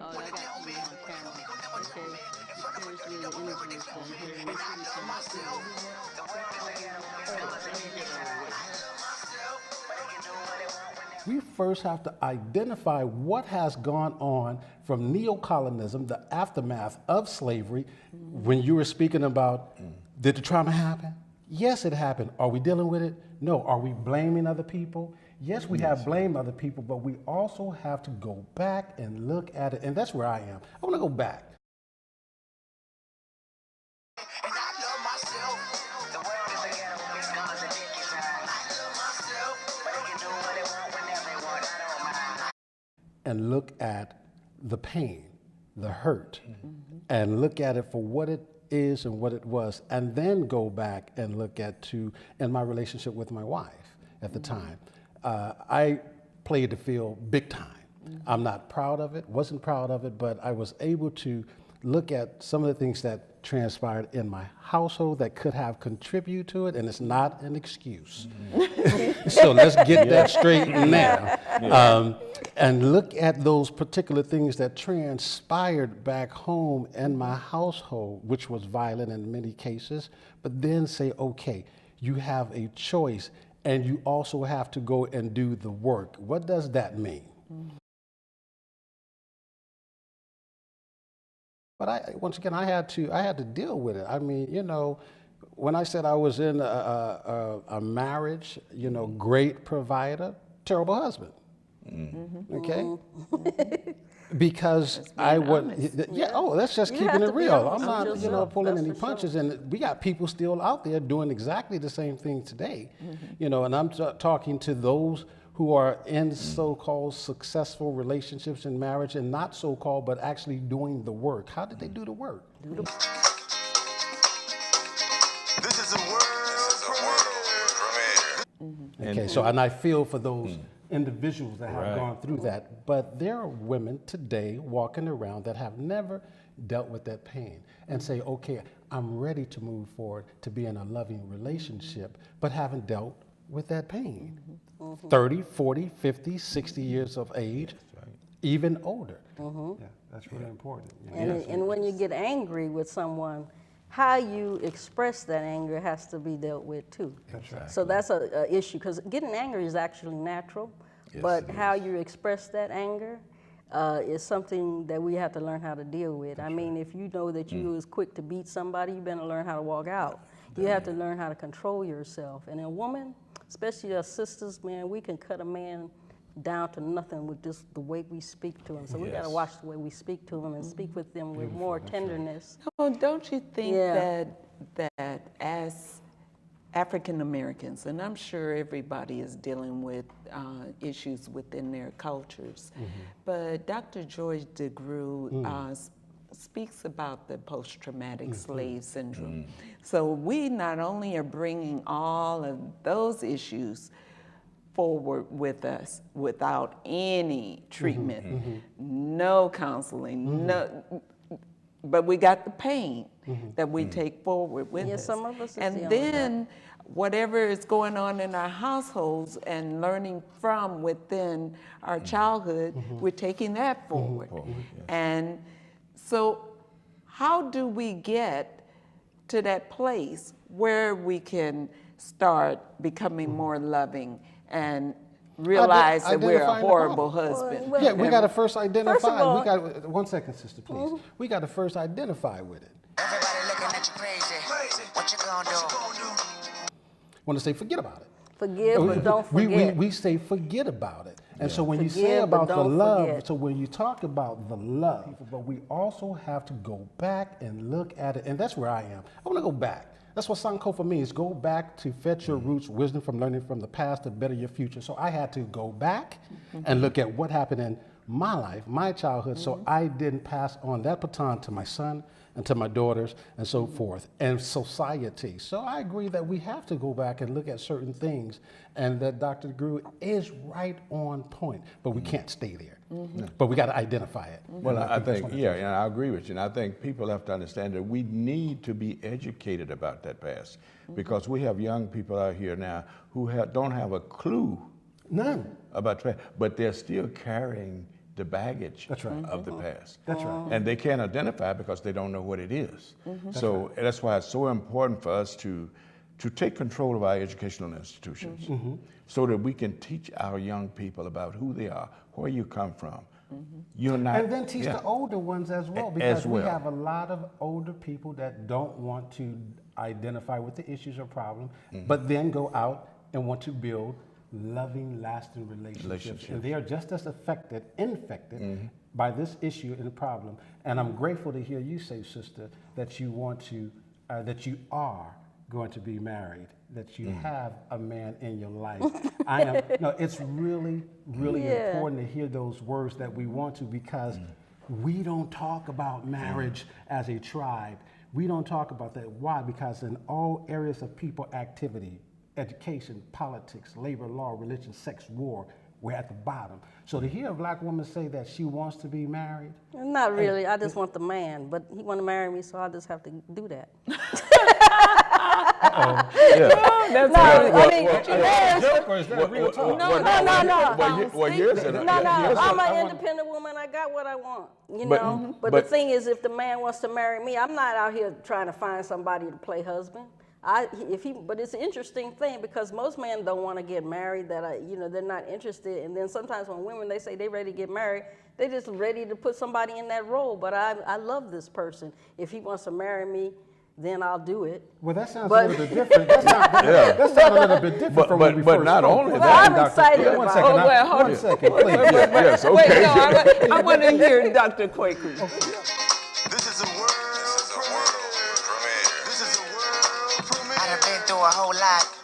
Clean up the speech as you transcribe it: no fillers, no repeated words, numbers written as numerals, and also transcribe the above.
Oh, I got to be on camera. Okay. Here's where the interview is done. Here in the We first have to identify what has gone on from neocolonialism, the aftermath of slavery. When you were speaking about, did the trauma happen? Yes, it happened. Are we dealing with it? No. Are we blaming other people? Yes, we have blamed other people, but we also have to go back and look at it. And that's where I am. I want to go back. And look at the pain, the hurt, and look at it for what it is and what it was, and then go back and look at in my relationship with my wife at the time. I played the field big time. I'm not proud of it, wasn't proud of it, but I was able to look at some of the things that transpired in my household that could have contributed to it, and it's not an excuse. So let's get that straight now. And look at those particular things that transpired back home in my household, which was violent in many cases, but then say, okay, you have a choice, and you also have to go and do the work. What does that mean? But once again, I had to deal with it. I mean, you know, when I said I was in a marriage, you know, great provider, terrible husband. Okay? Because I would, that's just keeping it real. I'm not, you know, pulling any punches. And we got people still out there doing exactly the same thing today. You know, and I'm talking to those who are in so-called successful relationships in marriage, and not so-called, but actually doing the work. How did they do the work? This is a world premiere. Okay, so, and I feel for those individuals that have gone through that, but there are women today walking around that have never dealt with that pain and say, okay, I'm ready to move forward to be in a loving relationship, but haven't dealt with that pain. 30, 40, 50, 60 years of age, even older. Yeah, that's really important. You know? And when you get angry with someone, how you express that anger has to be dealt with too. That's right. So that's a issue, because getting angry is actually natural, but how you express that anger is something that we have to learn how to deal with. I mean, if you know that you was quick to beat somebody, you better learn how to walk out. You have to learn how to control yourself. And a woman, especially us sisters, man, we can cut a man down to nothing with just the way we speak to him. So we got to watch the way we speak to him and speak with them with more tenderness. Oh, don't you think that as African Americans, and I'm sure everybody is dealing with issues within their cultures, but Dr. George DeGruy speaks about the post-traumatic slave syndrome. So we not only are bringing all of those issues forward with us without any treatment, no counseling, no, but we got the pain that we take forward with us. Some of us are and dealing then with whatever is going on in our households and learning from within our childhood, we're taking that forward. And so how do we get to that place where we can start becoming more loving and realize that we're a horrible husband? Yeah, we got to first identify. First of all, we got 1 second, sister, please. We got to first identify with it. Everybody looking at you crazy. What you gonna do? Want to say forget about it. Forgive, but don't forget. We say forget about it. And so when you say about the love, so when you talk about the love, but we also have to go back and look at it. And that's where I am. I want to go back. That's what Sankofa means. Go back to fetch your roots, wisdom from learning from the past to better your future. So I had to go back and look at what happened in my life, my childhood, so I didn't pass on that baton to my son and to my daughters and so forth, and society. So I agree that we have to go back and look at certain things, and that Dr. DeGruy is right on point, but we can't stay there. But we got to identify it. Well, I think, and I agree with you, and I think people have to understand that we need to be educated about that past, because we have young people out here now who don't have a clue None. about past, but they're still carrying the baggage That's right. of the past. That's right. And they can't identify because they don't know what it is. So that's why it's so important for us to take control of our educational institutions so that we can teach our young people about who they are, where you come from. You're not, And then teach the older ones as well, because As well. we have a lot of older people that don't want to identify with the issues or problems, but then go out and want to build loving, lasting relationships. And they are just as infected by this issue and problem. And I'm grateful to hear you say, sister, that you want to, that you are going to be married, that you have a man in your life. It's really, really important to hear those words that we want to, because we don't talk about marriage as a tribe. We don't talk about that. Why? Because in all areas of people activity, education, politics, labor, law, religion, sex, war, we're at the bottom. So to hear a black woman say that she wants to be married. Not really, I just want the man, but he want to marry me, so I just have to do that. I'm an independent woman. I got what I want, you know. But the thing is, if the man wants to marry me, I'm not out here trying to find somebody to play husband. But it's an interesting thing, because most men don't want to get married. They're not interested. And then sometimes when women, they say they're ready to get married, they're just ready to put somebody in that role. But I love this person. If he wants to marry me, then I'll do it. Well, that sounds a little bit different. That sounds a little bit different from when we first not spoke. only Well, that. I'm excited about it. One second, please. Yes, okay. Wait, I want to hear Dr. Quaker. This is a world premiere. This is a world premiere. I done been through a whole lot.